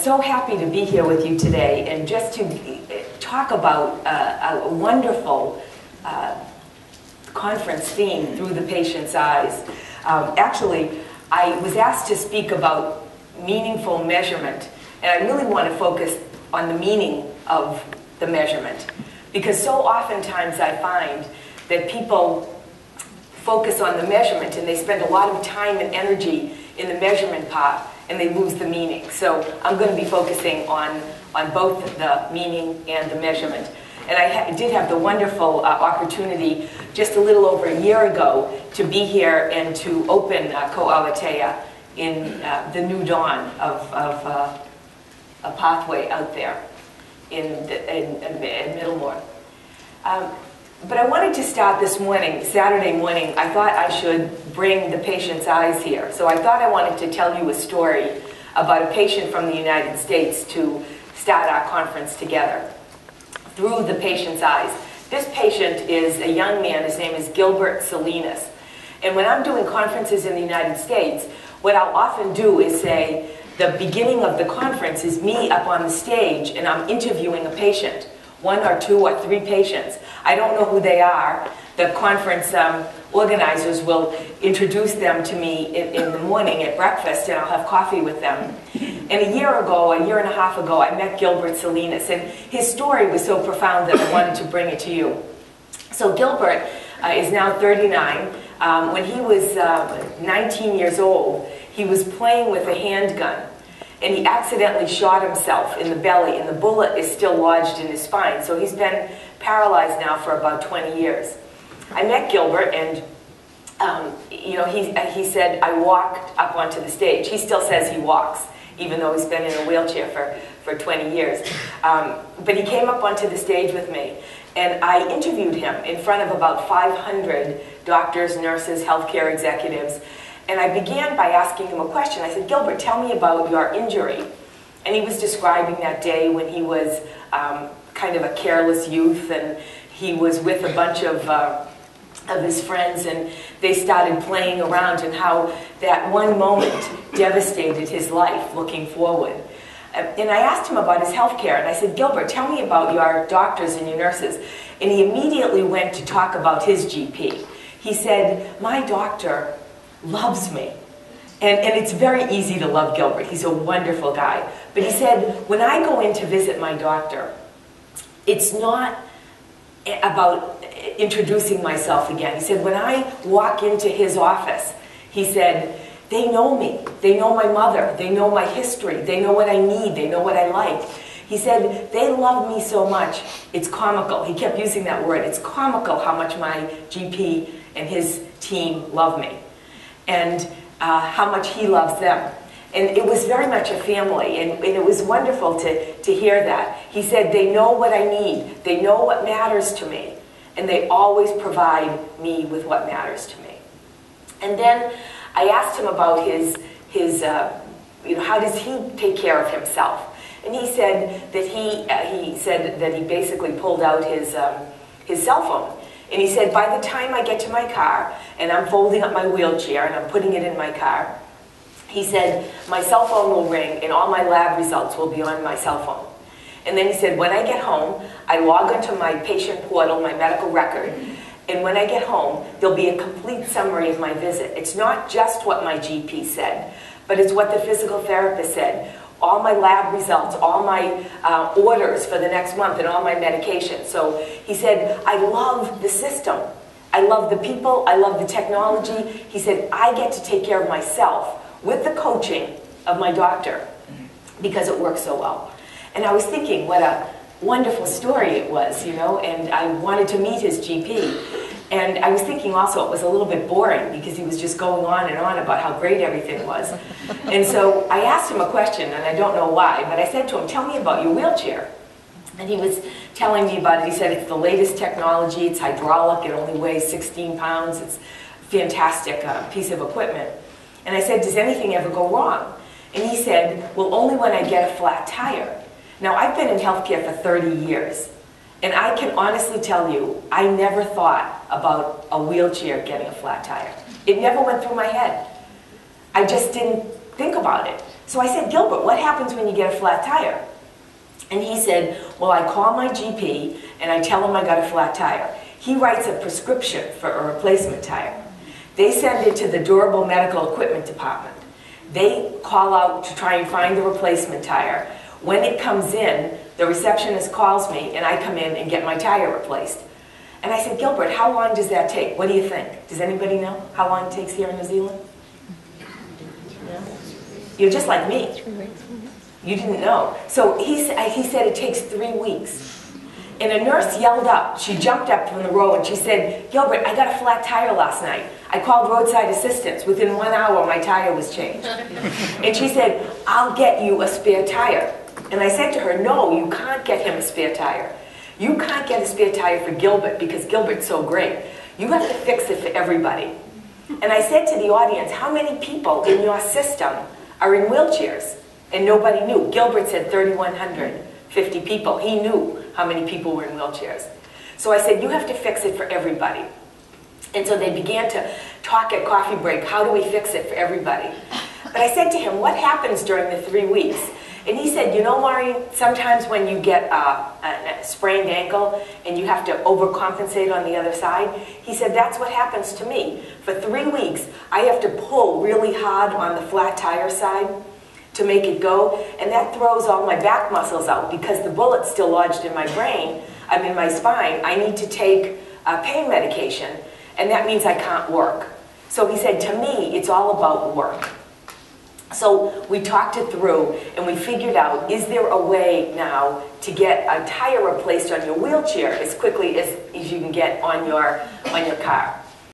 So happy to be here with you today and just to talk about a wonderful conference theme, Through the Patient's Eyes. Actually, I was asked to speak about meaningful measurement, and I really want to focus on the meaning of the measurement, because so oftentimes I find that people focus on the measurement and they spend a lot of time and energy in the measurement part, and they lose the meaning. So I'm going to be focusing on both the meaning and the measurement. And I did have the wonderful opportunity just a little over a year ago to be here and to open Ko'alatea in the new dawn of a pathway out there in Middlemore. But I wanted to start this morning, Saturday morning. I thought I should bring the patient's eyes here. So I thought I wanted to tell you a story about a patient from the United States to start our conference together. Through the patient's eyes. This patient is a young man. His name is Gilbert Salinas. And when I'm doing conferences in the United States, what I'll often do is say, the beginning of the conference is me up on the stage and I'm interviewing a patient. 1 or 2 or 3 patients. I don't know who they are. The conference organizers will introduce them to me in the morning at breakfast, and I'll have coffee with them. And a year and a half ago, I met Gilbert Salinas, and his story was so profound that I wanted to bring it to you. So Gilbert is now 39. When he was 19 years old, he was playing with a handgun, and he accidentally shot himself in the belly, and the bullet is still lodged in his spine. So he's been paralyzed now for about 20 years. I met Gilbert, and he said, I walked up onto the stage. He still says he walks, even though he's been in a wheelchair for 20 years. But he came up onto the stage with me, and I interviewed him in front of about 500 doctors, nurses, healthcare executives. And I began by asking him a question. I said, Gilbert, tell me about your injury. And he was describing that day when he was kind of a careless youth, and he was with a bunch of his friends, and they started playing around, and how that one moment devastated his life looking forward. And I asked him about his health care, and I said, Gilbert, tell me about your doctors and your nurses. And he immediately went to talk about his GP. He said, my doctor loves me. And it's very easy to love Gilbert. He's a wonderful guy. But he said, when I go in to visit my doctor, it's not about introducing myself again. He said, when I walk into his office, he said, they know me. They know my mother. They know my history. They know what I need. They know what I like. He said, they love me so much, it's comical. He kept using that word. It's comical how much my GP and his team love me, and how much he loves them. And it was very much a family, and it was wonderful to hear that. He said, they know what I need, they know what matters to me, and they always provide me with what matters to me. And then I asked him about his how does he take care of himself? And he said that he basically pulled out his cell phone. And he said, by the time I get to my car, and I'm folding up my wheelchair, and I'm putting it in my car, he said, my cell phone will ring, and all my lab results will be on my cell phone. And then he said, when I get home, I log into my patient portal, my medical record, and when I get home, there'll be a complete summary of my visit. It's not just what my GP said, but it's what the physical therapist said. All my lab results, all my orders for the next month, and all my medications. So he said, I love the system. I love the people. I love the technology. He said, I get to take care of myself with the coaching of my doctor because it works so well. And I was thinking what a wonderful story it was, and I wanted to meet his GP. And I was thinking also it was a little bit boring because he was just going on and on about how great everything was. And so I asked him a question, and I don't know why, but I said to him, tell me about your wheelchair. And he was telling me about it. He said, it's the latest technology, it's hydraulic, it only weighs 16 pounds, it's a fantastic piece of equipment. And I said, does anything ever go wrong? And he said, well, only when I get a flat tire. Now, I've been in healthcare for 30 years. And I can honestly tell you, I never thought about a wheelchair getting a flat tire. It never went through my head. I just didn't think about it. So I said, Gilbert, what happens when you get a flat tire? And he said, well, I call my GP and I tell him I got a flat tire. He writes a prescription for a replacement tire. They send it to the durable medical equipment department. They call out to try and find the replacement tire. When it comes in, the receptionist calls me and I come in and get my tire replaced. And I said, Gilbert, how long does that take? What do you think? Does anybody know how long it takes here in New Zealand? No? You're just like me. You didn't know. So he said it takes 3 weeks. And a nurse yelled up. She jumped up from the row and she said, Gilbert, I got a flat tire last night. I called roadside assistance. Within 1 hour, my tire was changed. And she said, I'll get you a spare tire. And I said to her, no, you can't get him a spare tire. You can't get a spare tire for Gilbert because Gilbert's so great. You have to fix it for everybody. And I said to the audience, how many people in your system are in wheelchairs? And nobody knew. Gilbert said 3,150 people. He knew how many people were in wheelchairs. So I said, you have to fix it for everybody. And so they began to talk at coffee break, how do we fix it for everybody? But I said to him, what happens during the 3 weeks? And he said, you know, Maureen, sometimes when you get a sprained ankle and you have to overcompensate on the other side, he said, that's what happens to me. For 3 weeks, I have to pull really hard on the flat tire side to make it go, and that throws all my back muscles out because the bullet's still lodged in my brain, I'm in my spine. I need to take pain medication, and that means I can't work. So he said, to me, it's all about work. So we talked it through, and we figured out, is there a way now to get a tire replaced on your wheelchair as quickly as you can get on your car?